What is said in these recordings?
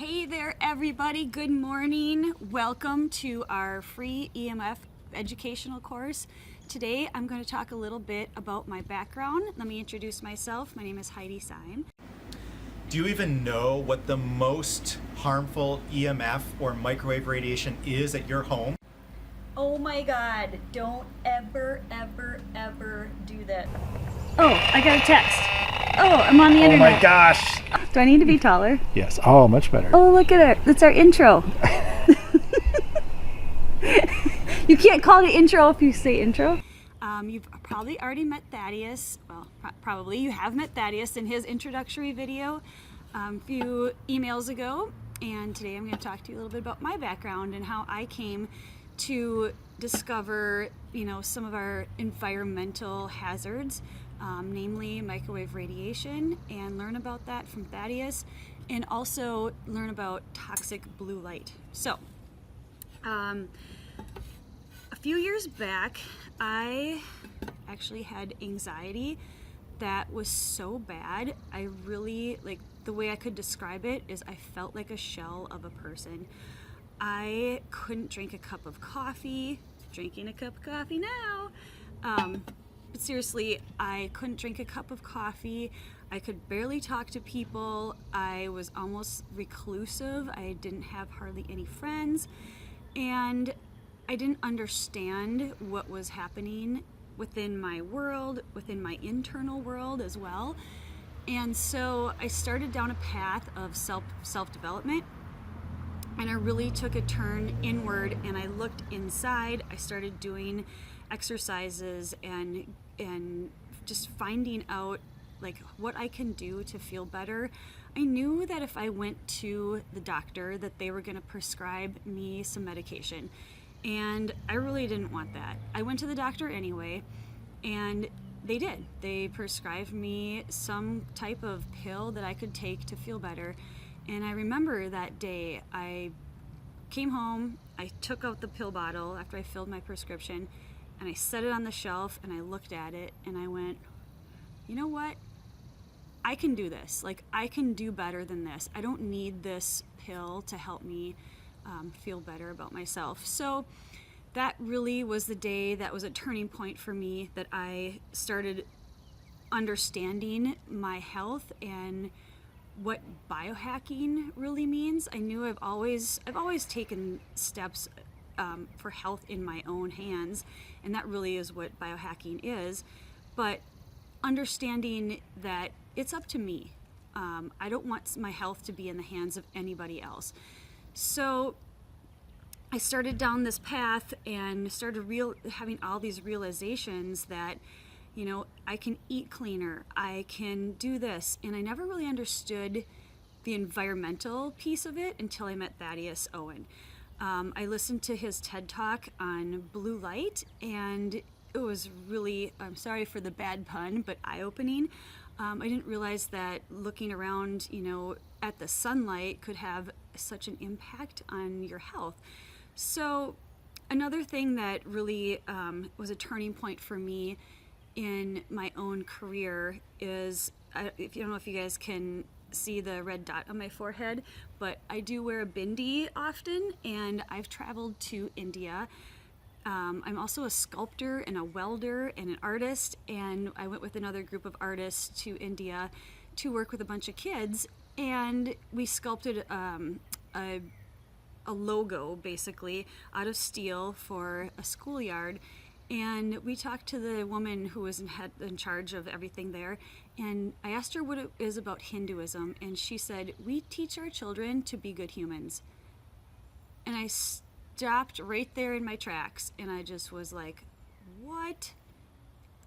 Hey there everybody, good morning. Welcome to our free EMF educational course. Today I'm going to talk a little bit about my background. Let me introduce myself. My name is Heidi Story. Do you even know what the most harmful EMF or microwave radiation is at your home? Oh my god, don't ever do that. Oh, I got a text. Oh, I'm on the internet. Oh my gosh. Do I need to be taller? Yes. Oh, much better. Oh, look at it. That's our intro. You can't call it intro if you say intro. You've probably already met Thaddeus. Well, probably you have met Thaddeus in his introductory video a few emails ago. And today I'm going to talk to you a little bit about my background and how I came to discover, some of our environmental hazards, namely microwave radiation, and learn about that from Thaddeus, and also learn about toxic blue light. So, a few years back, I actually had anxiety that was so bad. I really, the way I could describe it is I felt like a shell of a person. I couldn't drink a cup of coffee. Drinking a cup of coffee now. But seriously, I couldn't drink a cup of coffee. I could barely talk to people. I was almost reclusive. I didn't have hardly any friends. And I didn't understand what was happening within my world, within my internal world as well. And so I started down a path of self-development. And I really took a turn inward and I looked inside. I started doing exercises and just finding out what I can do to feel better. I knew that if I went to the doctor that they were going to prescribe me some medication. And I really didn't want that. I went to the doctor anyway, and they did. They prescribed me some type of pill that I could take to feel better. And I remember that day, I came home, I took out the pill bottle after I filled my prescription, and I set it on the shelf, and I looked at it, and I went, you know what? I can do this. I can do better than this. I don't need this pill to help me feel better about myself. So that really was the day that was a turning point for me, that I started understanding my health and what biohacking really means. I knew I've always taken steps for health in my own hands, and that really is what biohacking is. But understanding that it's up to me. I don't want my health to be in the hands of anybody else. So I started down this path and started having all these realizations that I can eat cleaner, I can do this. And I never really understood the environmental piece of it until I met Thaddeus Owen. I listened to his TED Talk on blue light, and it was really, I'm sorry for the bad pun, but eye-opening. I didn't realize that looking around, at the sunlight could have such an impact on your health. So another thing that really was a turning point for me in my own career is, I don't know if you guys can see the red dot on my forehead, but I do wear a bindi often, and I've traveled to India. I'm also a sculptor and a welder and an artist, and I went with another group of artists to India to work with a bunch of kids, and we sculpted a logo basically out of steel for a schoolyard. And we talked to the woman who was in charge of everything there, and I asked her what it is about Hinduism, and she said, we teach our children to be good humans. And I stopped right there in my tracks, and I just was like, what?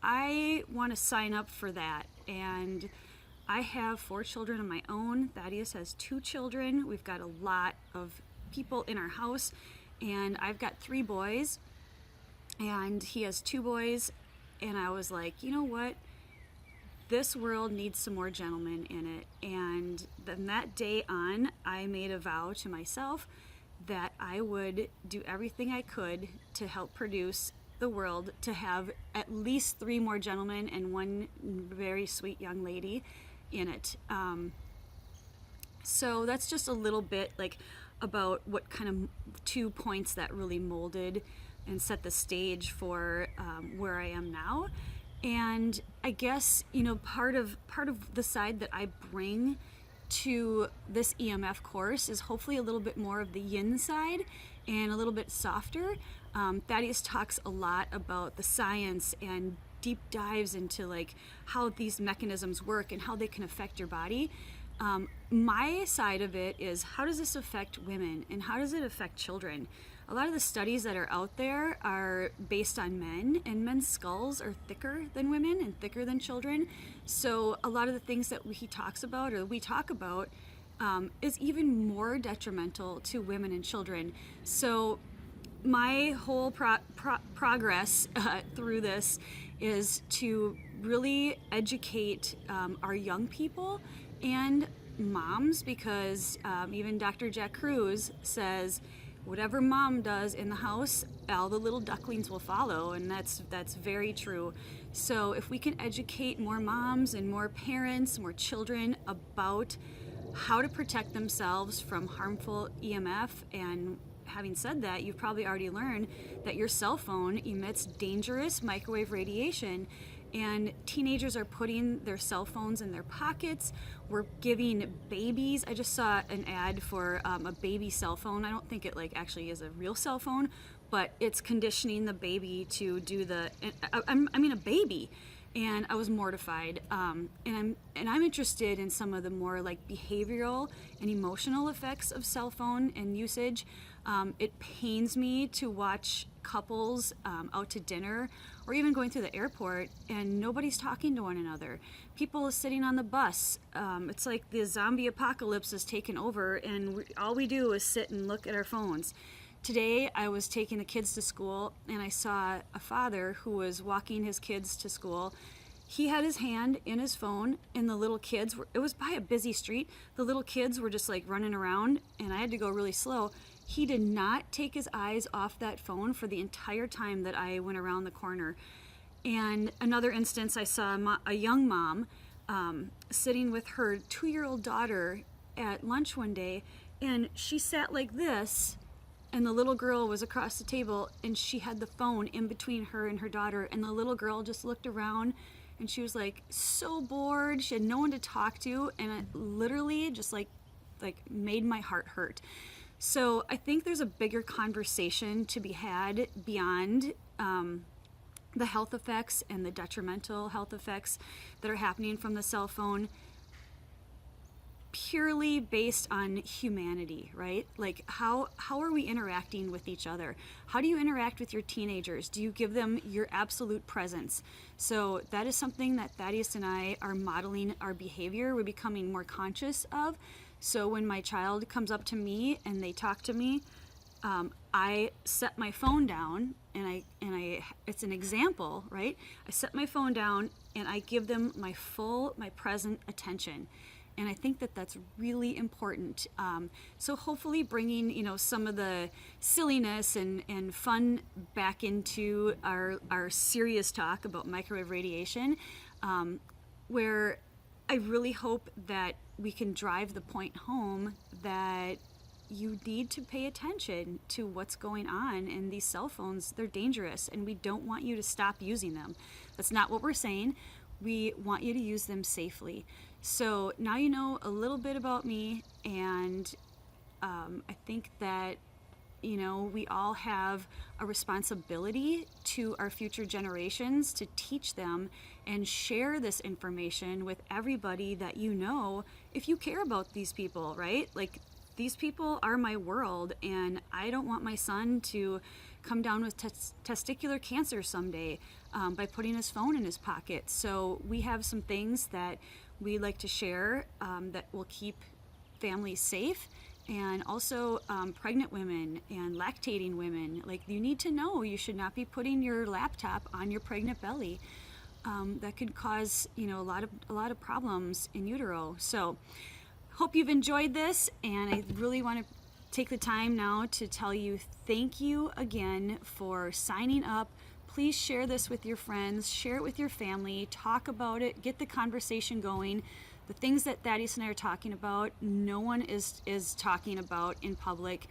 I want to sign up for that. And I have 4 children of my own. Thaddeus has 2 children. We've got a lot of people in our house, and I've got 3 boys. And he has 2 boys, and I was like, you know what? This world needs some more gentlemen in it. And then that day on, I made a vow to myself that I would do everything I could to help produce the world to have at least 3 more gentlemen and 1 very sweet young lady in it. So that's just a little bit like about what kind of 2 points that really molded and set the stage for where I am now. And I guess, you know, part of the side that I bring to this EMF course is hopefully a little bit more of the yin side and a little bit softer. Thaddeus talks a lot about the science and deep dives into like how these mechanisms work and how they can affect your body. My side of it is, how does this affect women and how does it affect children? A lot of the studies that are out there are based on men, and men's skulls are thicker than women and thicker than children. So a lot of the things that he talks about, or we talk about, is even more detrimental to women and children. So my whole progress through this is to really educate our young people and moms, because even Dr. Jack Cruz says whatever mom does in the house, all the little ducklings will follow, and that's very true. So if we can educate more moms and more parents, more children about how to protect themselves from harmful EMF, and having said that, you've probably already learned that your cell phone emits dangerous microwave radiation, and teenagers are putting their cell phones in their pockets. We're giving babies, I just saw an ad for a baby cell phone. I don't think it like actually is a real cell phone, but it's conditioning the baby to do the, I mean a baby. And I was mortified. And I'm interested in some of the more like behavioral and emotional effects of cell phone and usage. It pains me to watch couples out to dinner or even going through the airport and nobody's talking to one another. People are sitting on the bus. It's like the zombie apocalypse has taken over, and all we do is sit and look at our phones. Today I was taking the kids to school and I saw a father who was walking his kids to school. He had his hand in his phone, and the little kids were, it was by a busy street, the little kids were just like running around, and I had to go really slow. He did not take his eyes off that phone for the entire time that I went around the corner. And another instance, I saw a young mom sitting with her 2-year-old daughter at lunch one day, and she sat like this, and the little girl was across the table, and she had the phone in between her and her daughter, and the little girl just looked around, and she was like so bored. She had no one to talk to, and it literally just like made my heart hurt. So I think there's a bigger conversation to be had beyond the health effects and the detrimental health effects that are happening from the cell phone, purely based on humanity, right? Like how are we interacting with each other? How do you interact with your teenagers? Do you give them your absolute presence? So that is something that Thaddeus and I are modeling our behavior. We're becoming more conscious of. So when my child comes up to me and they talk to me, I set my phone down, and I it's an example, right? I set my phone down and I give them my present attention. And I think that that's really important. So hopefully bringing, you know, some of the silliness and fun back into our serious talk about microwave radiation, where I really hope that we can drive the point home that you need to pay attention to what's going on, and these cell phones, they're dangerous, and we don't want you to stop using them. That's not what we're saying. We want you to use them safely. So now you know a little bit about me, and I think that, you know, we all have a responsibility to our future generations to teach them and share this information with everybody that you know if you care about these people, right? Like, these people are my world, and I don't want my son to come down with testicular cancer someday by putting his phone in his pocket. So we have some things that we like to share that will keep families safe, and also pregnant women and lactating women. Like, you need to know you should not be putting your laptop on your pregnant belly. That could cause, you know, a lot of problems in utero. So hope you've enjoyed this, and I really want to take the time now to tell you thank you again for signing up. Please share this with your friends, share it with your family, talk about it, get the conversation going. The things that Thaddeus and I are talking about, no one is talking about in public.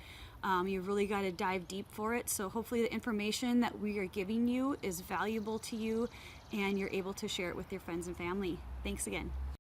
You've really got to dive deep for it. So hopefully the information that we are giving you is valuable to you and you're able to share it with your friends and family. Thanks again.